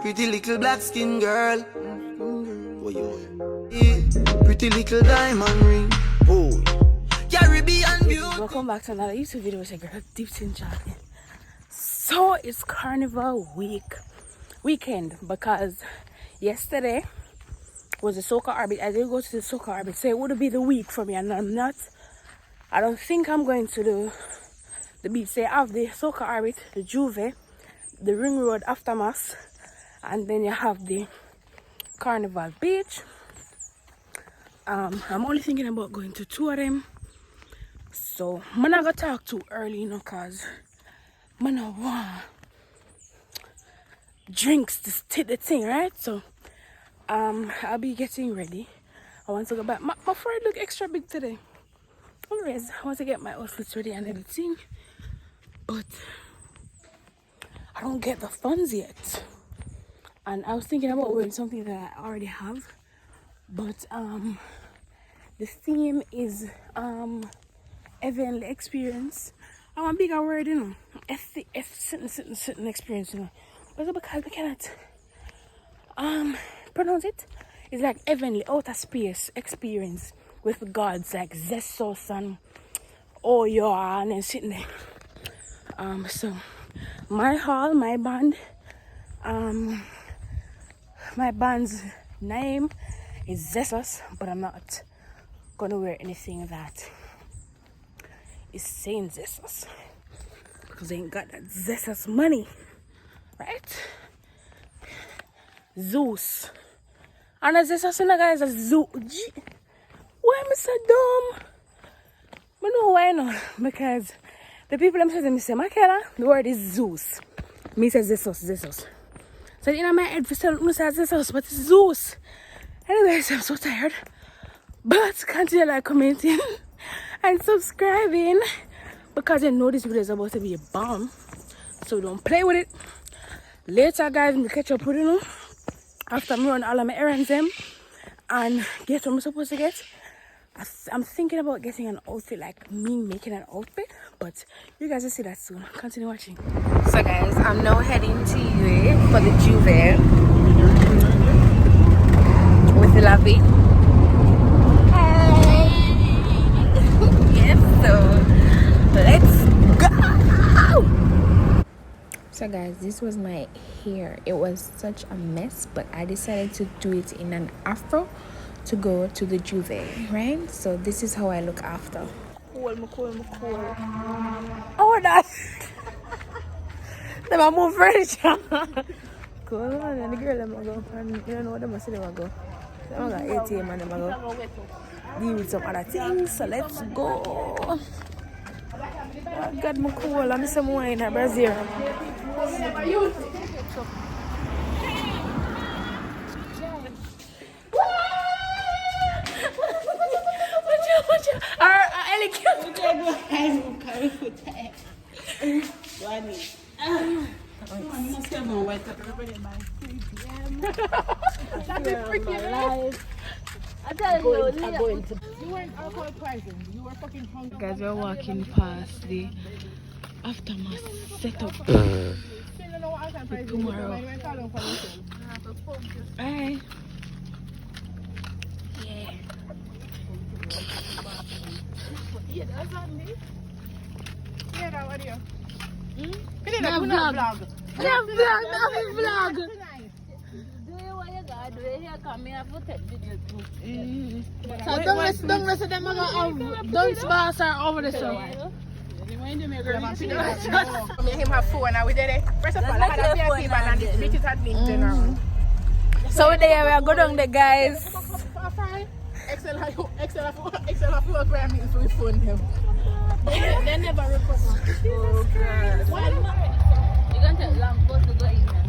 Pretty little black skin girl. Pretty little diamond ring. Oh, Caribbean beauty. Welcome back to another YouTube video with your girl Deep Tin Chocolate. So it's Carnival weekend because yesterday was the soca orbit. I did go to the soca orbit, so it would be the week for me, and I don't think I'm going to the beach. They have the soca orbit, the Jouvert, the Ring Road aftermath, and then you have the Carnival beach. I'm only thinking about going to two of them, so I'm not gonna talk too early, you know, cause I'm not want drinks to take the thing, right? So I'll be getting ready. I want to go back. My forehead look extra big today. Anyways, I want to get my outfits ready and everything, but I don't get the funds yet. And I was thinking about wearing something that I already have, but the theme is heavenly experience. I'm a bigger word, you know. Certain experience, you know. But it's because we cannot pronounce it. It's like heavenly outer space experience with gods like Zeus and Oyo and then sitting there. So my hall, my band, my band's name is Zeus, but I'm not gonna wear anything that is saying Zeus because I ain't got that Zeus money, right? Zeus. And as Zeus, you know, guys, a Zeus. Why am I so dumb? I know why not, because the people I'm saying, Makela, the word is Zeus. Me says Zeus. So in my head, for some say Zeus, but it's Zeus. Anyways, I'm so tired. But continue like commenting and subscribing because I know this video is about to be a bomb. So don't play with it. Later, guys, we'll catch up with you after I run all of my errands them and get what I'm supposed to get. I'm thinking about getting an outfit, like me making an outfit, but you guys will see that soon. Continue watching. So guys, I'm now heading to UA for the Jouvert with Lavi. Hey! Yes, so let's go! So guys, this was my hair. It was such a mess, but I decided to do it in an afro to go to the Jouvert, right? So this is how I look after. Cool. Oh, that. Them a move furniture. Cool, and the girl them a go, and you don't know what them a say them a go. Them a got ATM and them a go deal with some other things. So let's go. Oh, God, I'm cool. I'm some wine in Brazil. Guys, we're walking past the aftermath setup for tomorrow. Alright. Yeah, that's on me. Yeah, that video. Vlog. Do what you gotta do here, come here for take video too. So don't listen them don't sponsor over the show. Him have phone and we did it. First of all, I had a VIP man and this bitch had been general. So there we are go down there, guys. Excel have work where I mean so we phone him. They never recover. Oh, God. You're going to take long bus to go in there.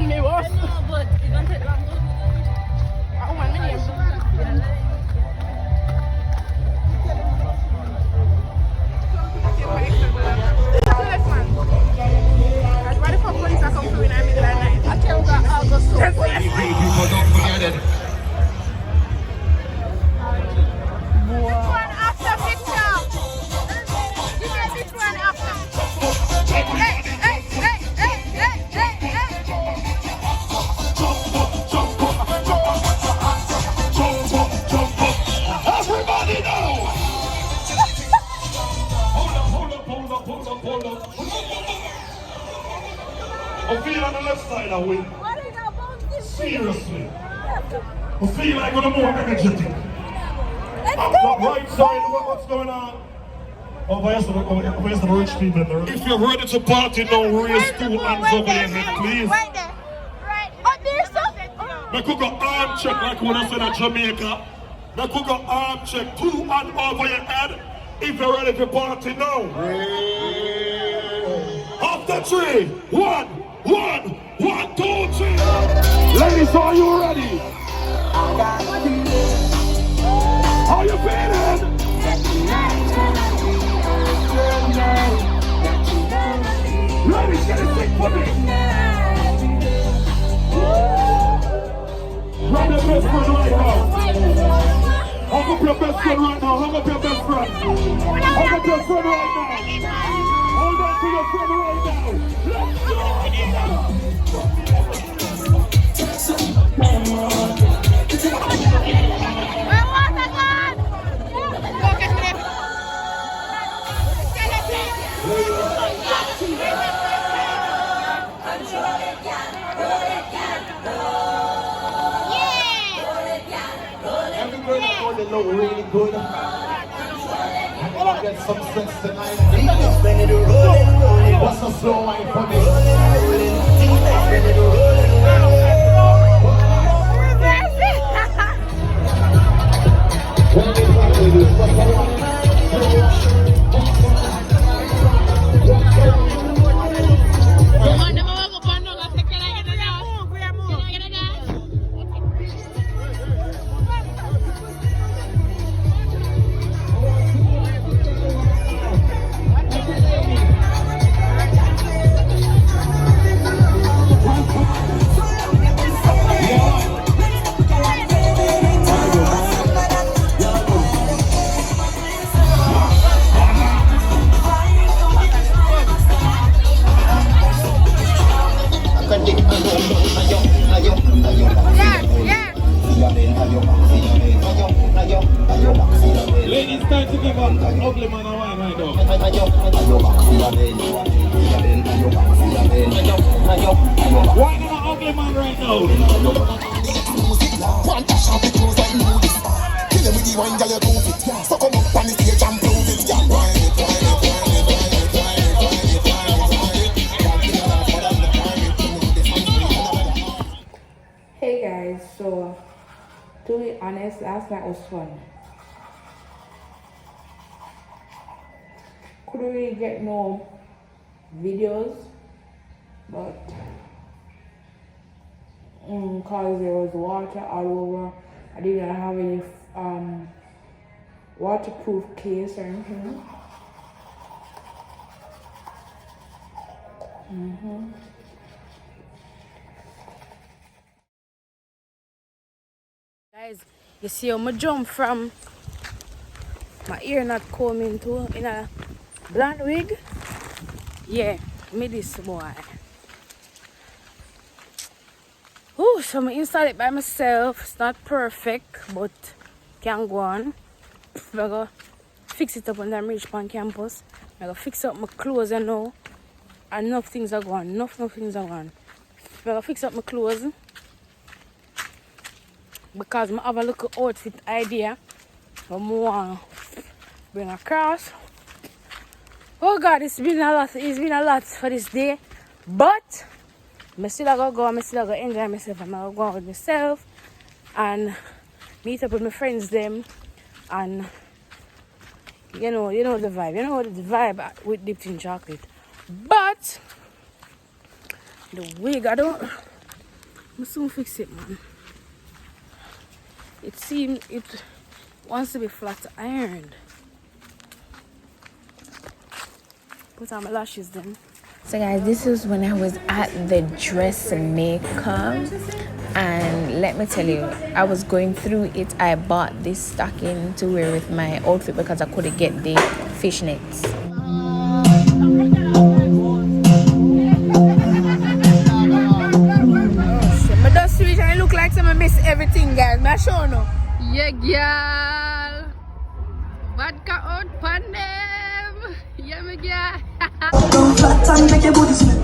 Me was. No, but you're going to take long bus to go in there. Oh, 1 minute. Why the fuck police are coming through in the middle of the night? I can't go so after picture. You get this one after. Hey. I feel on the left side I win. Seriously. I feel like I'm more energetic. Right side, what's going on? Oh, where's the rich people in there? If you're ready to party now, raise 2 hands over your head, please. Right there. Right. Oh, there's something. Now could go arm check like when I said at Jamaica. Now could go arm check, 2 hands over your head. If you're ready to party now. After 3, 1, 1, 2, 3. Ladies, are you ready? How you feeling? Ladies, get it sick for me. Grab your best friend right now. Hug up your best friend right now. Hug up your best friend. Hug up your friend right now. Hold on to your friend right now. They look really good. I'm gonna get some sex tonight. What's a slow wine for me? Ladies, time to give an ugly man a wine right now. Wine on an ugly man right now. Hey guys, so to be honest, last night was fun. Couldn't really get no videos, but because there was water all over, I didn't have any waterproof case or anything. Guys, you see how I jump from my ear not coming to in a blonde wig? Yeah, me this boy. Ooh, so I install it by myself. It's not perfect, but can go on. I'm gonna fix it up when I reach on campus. I'm gonna fix up my clothes and now. Enough things are gone. Enough things are gone. I'm gonna fix up my clothes because I have a little outfit idea. But I want to bring across. Oh God, it's been a lot. It's been a lot for this day. But I still gonna go. I still gonna enjoy myself. I'm gonna go out with myself and meet up with my friends them. And you know the vibe. You know the vibe with dipped in chocolate. But the wig, I'm soon fix it, man. It seems it wants to be flat ironed. Put on my lashes then. So guys, this is when I was at the dress and makeup, and let me tell you, I was going through it. I bought this stocking to wear with my outfit because I couldn't get the fishnets. But that's sweet and it look like I miss everything, guys. I'm sure no. Yeah, girl. Vodka out pan them. Yeah, my girl. Don't flat and make your booty slip.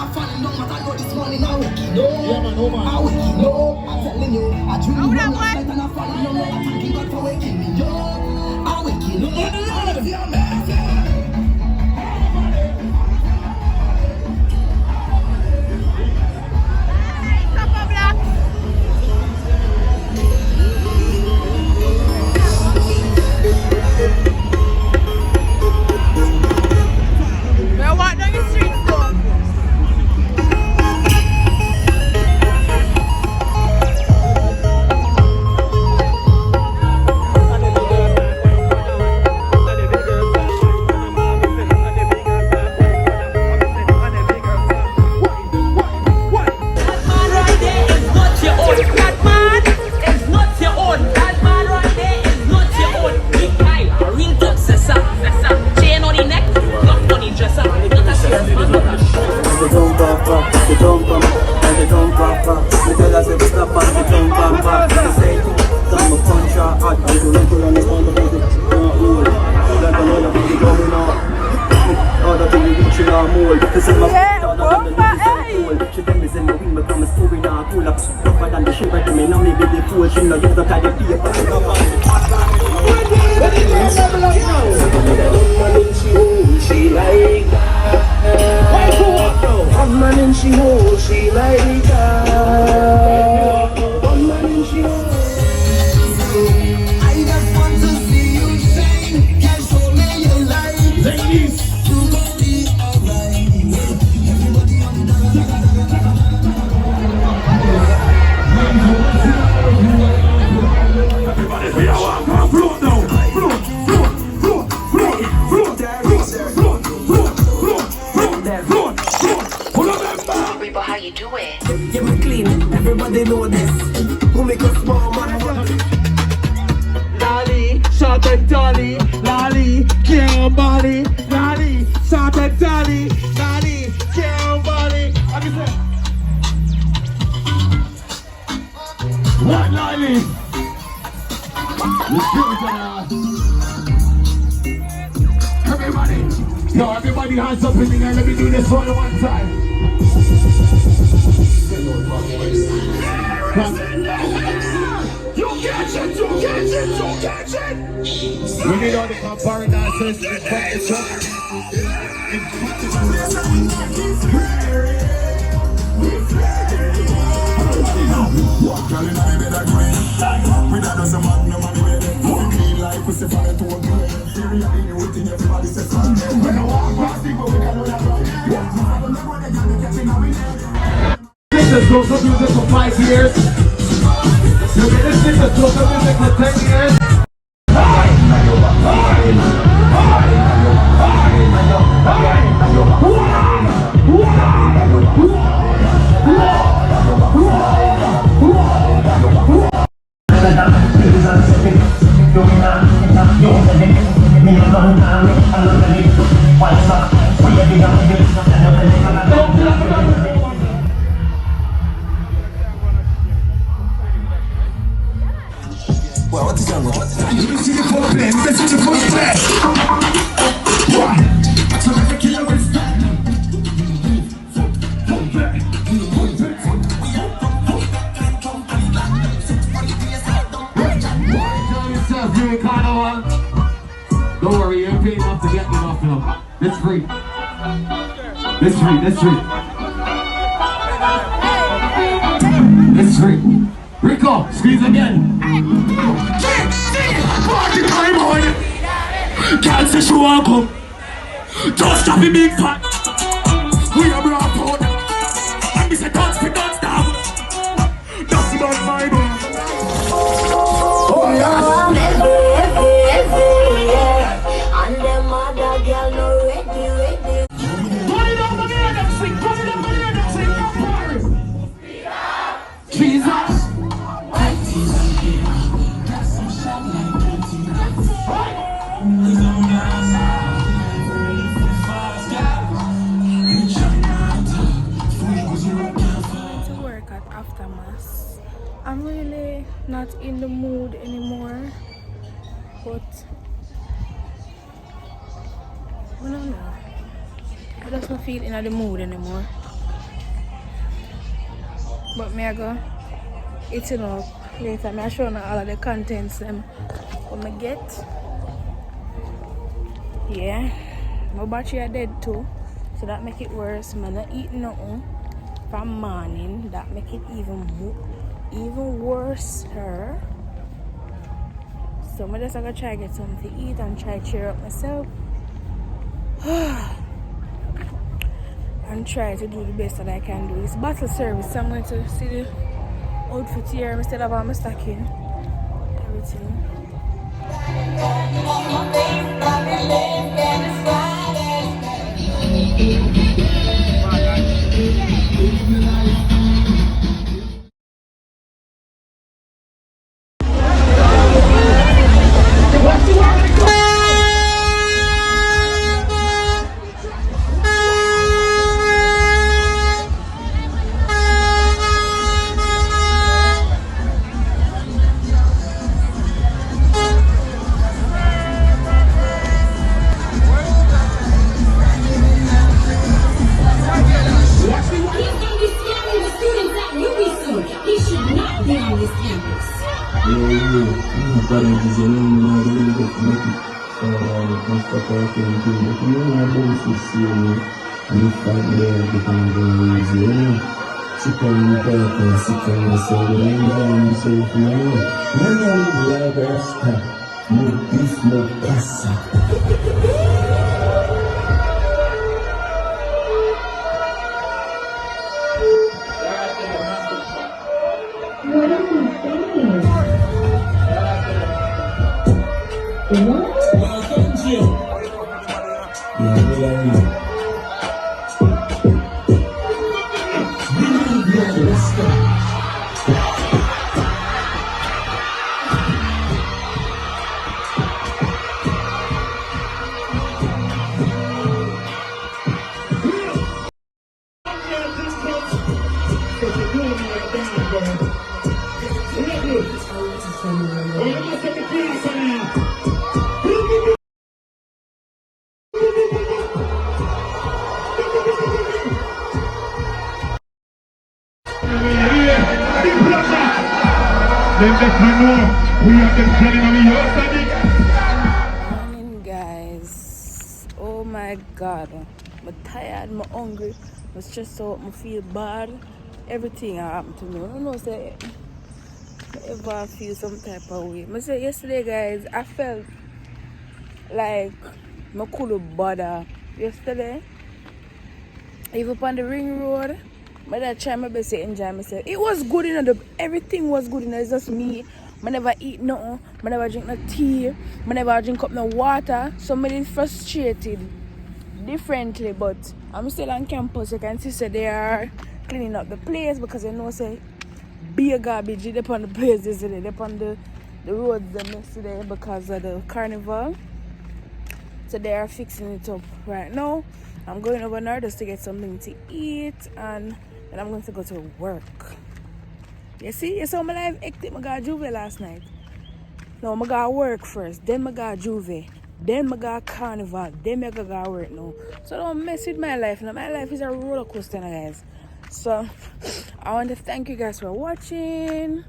not falling down, but I got this money now. Yeah, man, no man. I'm telling you, I dream of last night and I'm falling down. I'm thanking God for waking me up. I'm waking up. We're walking down the street though. Everybody know this. Who make a small man? Lolly, short and tally, Lolly, can't body, Lolly, short and tally, Lolly, can't body. What Lolly? Everybody, yo, everybody hands up in the air. Let me do this one time. You catch it, you catch it, you catch it. We need all the comparing dancers in practice. This is social music for 5 years. You been listening to social music for 10 years. Well, what is wrong with that? You see the full play, you see the full play. So let the killer with that. Carnival. Don't worry, you ain't paying enough to get me off now. It's free. It's free, it's free. It's free. Rico, squeeze again. Party time on. Can't say she walk up. Just drop a big fat. We are brought out. And we say don't speak, don't stop. That's about my day. Oh yeah. And them other girl no ready. Put it up again and sing. Put it up again and sing. Come for it. Jesus. To work at Aftermath. I'm really not in the mood anymore, but I don't know. I just don't feel in the mood anymore. But me I go eating up later. I show you all of the contents what I get. Yeah. My battery are dead too. So that make it worse. I'm not eating nothing from morning. That make it even worse. So I'm just gonna try to get something to eat and try to cheer up myself. And try to do the best that I can do. It's battle service, so I'm going to see the outfit here instead of all my stocking. Everything. Morning, guys. Oh my god. I'm tired, I'm hungry, I'm stressed out, I feel bad. Everything happened to me. I don't know, say if I feel some type of way. I say yesterday, guys, I felt like I couldn't bother yesterday. Even on the ring road, but I try my best to enjoy myself. It was good, everything was good, it's just me. I never eat nothing, I never drink no tea, I never drink up no water. So I'm frustrated differently, but I'm still on campus. You can see so they are cleaning up the place because you know say be a garbage they on the place yesterday, they on the roads them yesterday because of the carnival. So they are fixing it up right now. I'm going over there just to get something to eat and then I'm going to go to work. You see? You saw my life hectic. I got Jouvert last night. No, I got work first. Then I got Jouvert. Then I got Carnival. Then I got work now. So don't mess with my life. Now my life is a roller coaster, guys. So I want to thank you guys for watching.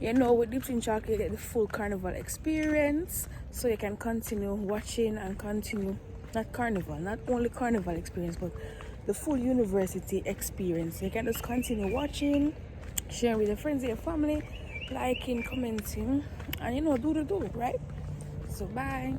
You know, with Dips in Chocolate, you get the full Carnival experience. So you can continue watching and continue, not Carnival, not only Carnival experience, but the full university experience. You can just continue watching, sharing with your friends and your family, liking, commenting, and you know, do, right? So bye.